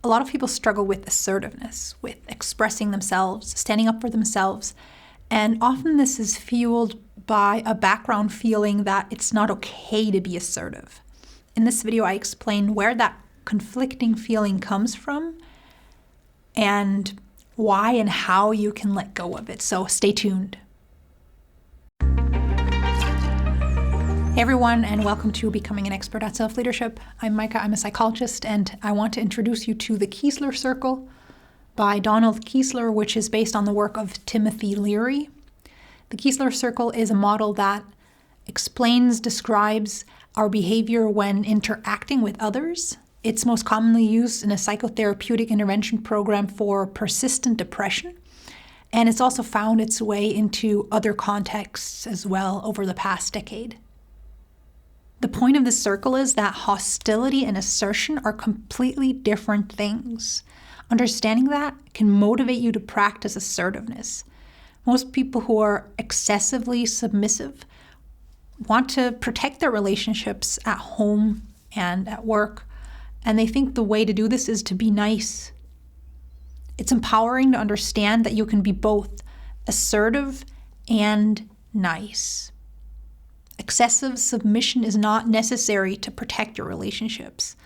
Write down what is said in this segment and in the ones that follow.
A lot of people struggle with assertiveness, with expressing themselves, standing up for themselves, and often this is fueled by a background feeling that it's not okay to be assertive. In this video, I explain where that conflicting feeling comes from and why and how you can let go of it. So stay tuned. Hey everyone, and welcome to Becoming an Expert at Self-Leadership. I'm Maika, I'm a psychologist, and I want to introduce you to the Kiesler Circle by Donald Kiesler, which is based on the work of Timothy Leary. The Kiesler Circle is a model that describes our behavior when interacting with others. It's most commonly used in a psychotherapeutic intervention program for persistent depression, and it's also found its way into other contexts as well over the past decade. The point of this circle is that hostility and assertion are completely different things. Understanding that can motivate you to practice assertiveness. Most people who are excessively submissive want to protect their relationships at home and at work, and they think the way to do this is to be nice. It's empowering to understand that you can be both assertive and nice. Excessive submission is not necessary to protect your relationships.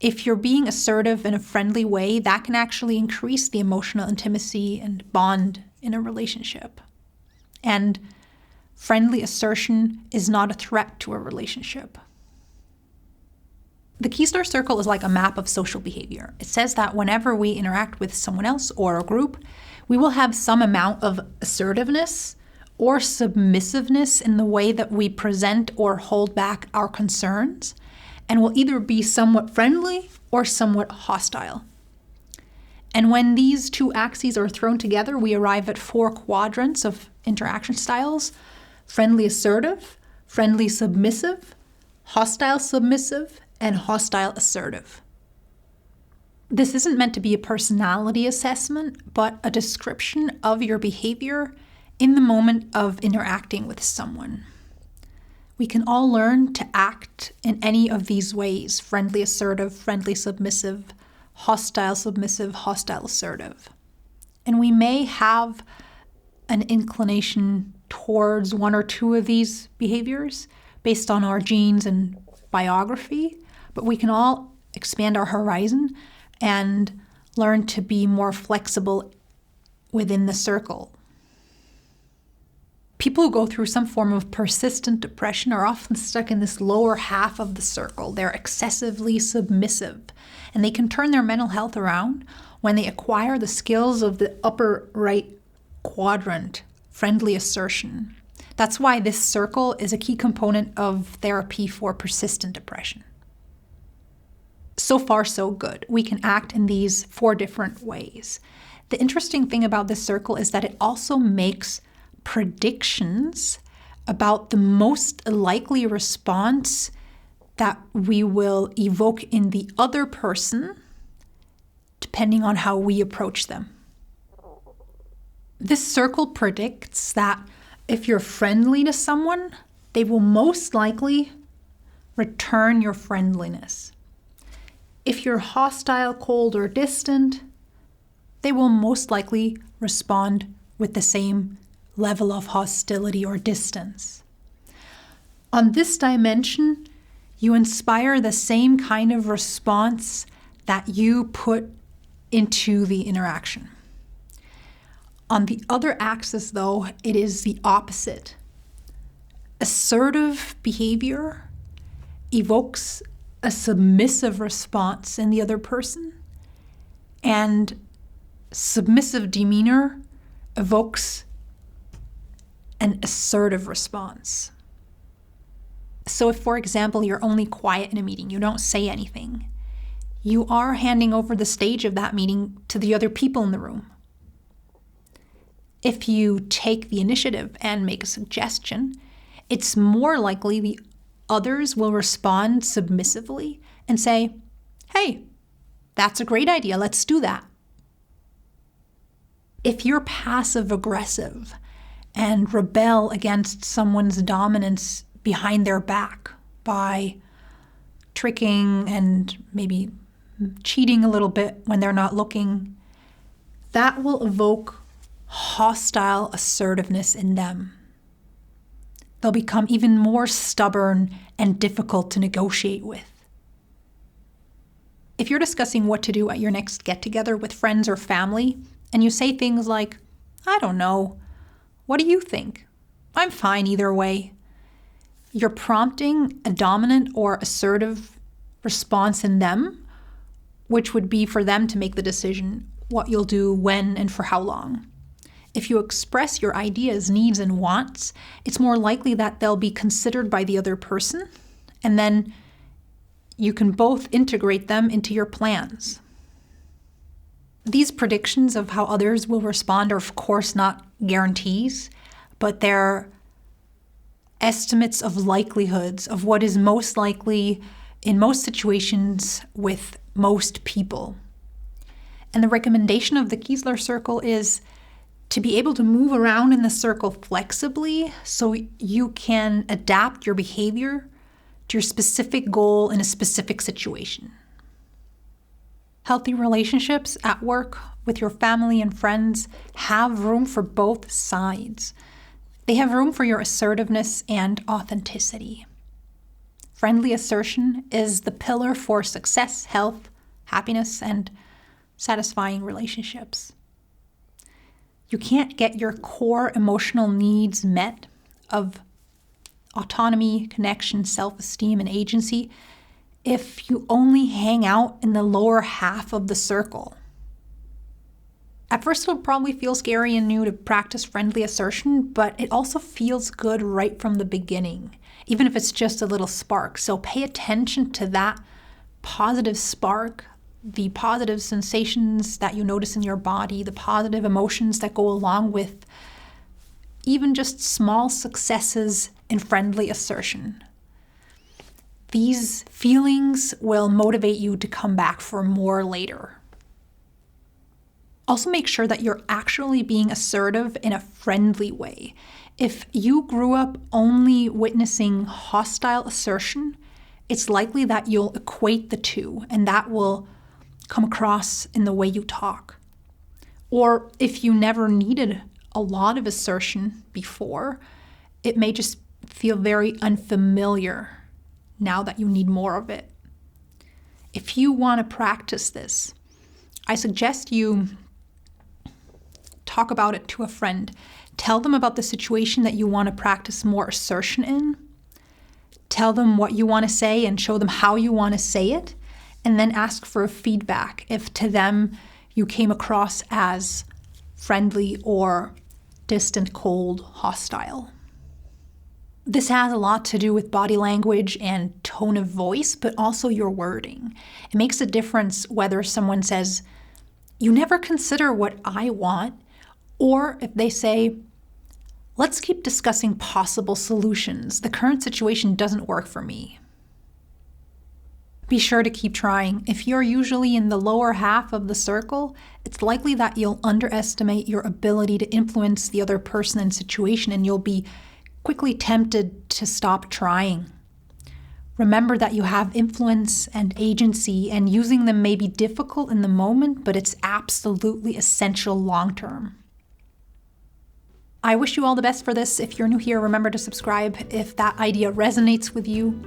If you're being assertive in a friendly way, that can actually increase the emotional intimacy and bond in a relationship. And friendly assertion is not a threat to a relationship. The Kiesler Circle is like a map of social behavior. It says that whenever we interact with someone else or a group, we will have some amount of assertiveness or submissiveness in the way that we present or hold back our concerns, and will either be somewhat friendly or somewhat hostile. And when these two axes are thrown together, we arrive at 4 quadrants of interaction styles: friendly assertive, friendly submissive, hostile submissive, and hostile assertive. This isn't meant to be a personality assessment, but a description of your behavior in the moment of interacting with someone. We can all learn to act in any of these ways: friendly assertive, friendly submissive, hostile submissive, hostile assertive. And we may have an inclination towards one or two of these behaviors based on our genes and biography, but we can all expand our horizon and learn to be more flexible within the circle. People who go through some form of persistent depression are often stuck in this lower half of the circle. They're excessively submissive, and they can turn their mental health around when they acquire the skills of the upper right quadrant, friendly assertion. That's why this circle is a key component of therapy for persistent depression. So far, so good. We can act in these 4 different ways. The interesting thing about this circle is that it also makes predictions about the most likely response that we will evoke in the other person, depending on how we approach them. This circle predicts that if you're friendly to someone, they will most likely return your friendliness. If you're hostile, cold, or distant, they will most likely respond with the same level of hostility or distance. On this dimension, you inspire the same kind of response that you put into the interaction. On the other axis, though, it is the opposite. Assertive behavior evokes a submissive response in the other person, and submissive demeanor evokes an assertive response. So if, for example, you're only quiet in a meeting, you don't say anything, you are handing over the stage of that meeting to the other people in the room. If you take the initiative and make a suggestion, it's more likely the others will respond submissively and say, "Hey, that's a great idea, let's do that." If you're passive aggressive and rebel against someone's dominance behind their back by tricking and maybe cheating a little bit when they're not looking, that will evoke hostile assertiveness in them. They'll become even more stubborn and difficult to negotiate with. If you're discussing what to do at your next get-together with friends or family, and you say things like, "I don't know, what do you think? I'm fine either way," you're prompting a dominant or assertive response in them, which would be for them to make the decision what you'll do, when, and for how long. If you express your ideas, needs, and wants, it's more likely that they'll be considered by the other person, and then you can both integrate them into your plans. These predictions of how others will respond are, of course, not guarantees, but they're estimates of likelihoods of what is most likely in most situations with most people. And the recommendation of the Kiesler circle is to be able to move around in the circle flexibly so you can adapt your behavior to your specific goal in a specific situation. Healthy relationships at work, with your family and friends, have room for both sides. They have room for your assertiveness and authenticity. Friendly assertion is the pillar for success, health, happiness, and satisfying relationships. You can't get your core emotional needs met of autonomy, connection, self-esteem, and agency if you only hang out in the lower half of the circle. At first, it'll probably feel scary and new to practice friendly assertion, but it also feels good right from the beginning, even if it's just a little spark. So pay attention to that positive spark, the positive sensations that you notice in your body, the positive emotions that go along with even just small successes in friendly assertion. These feelings will motivate you to come back for more later. Also, make sure that you're actually being assertive in a friendly way. If you grew up only witnessing hostile assertion, it's likely that you'll equate the two, and that will come across in the way you talk. Or if you never needed a lot of assertion before, it may just feel very unfamiliar now that you need more of it. If you want to practice this, I suggest you talk about it to a friend. Tell them about the situation that you want to practice more assertion in. Tell them what you want to say and show them how you want to say it, and then ask for feedback if to them you came across as friendly or distant, cold, hostile. This has a lot to do with body language and tone of voice, but also your wording. It makes a difference whether someone says, "You never consider what I want," or if they say, "Let's keep discussing possible solutions. The current situation doesn't work for me." Be sure to keep trying. If you're usually in the lower half of the circle, it's likely that you'll underestimate your ability to influence the other person and situation, and you'll be quickly tempted to stop trying. Remember that you have influence and agency, and using them may be difficult in the moment, but it's absolutely essential long-term. I wish you all the best for this. If you're new here, remember to subscribe if that idea resonates with you.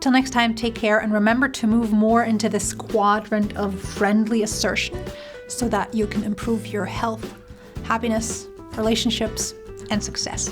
Till next time, take care, and remember to move more into this quadrant of friendly assertion so that you can improve your health, happiness, relationships, and success.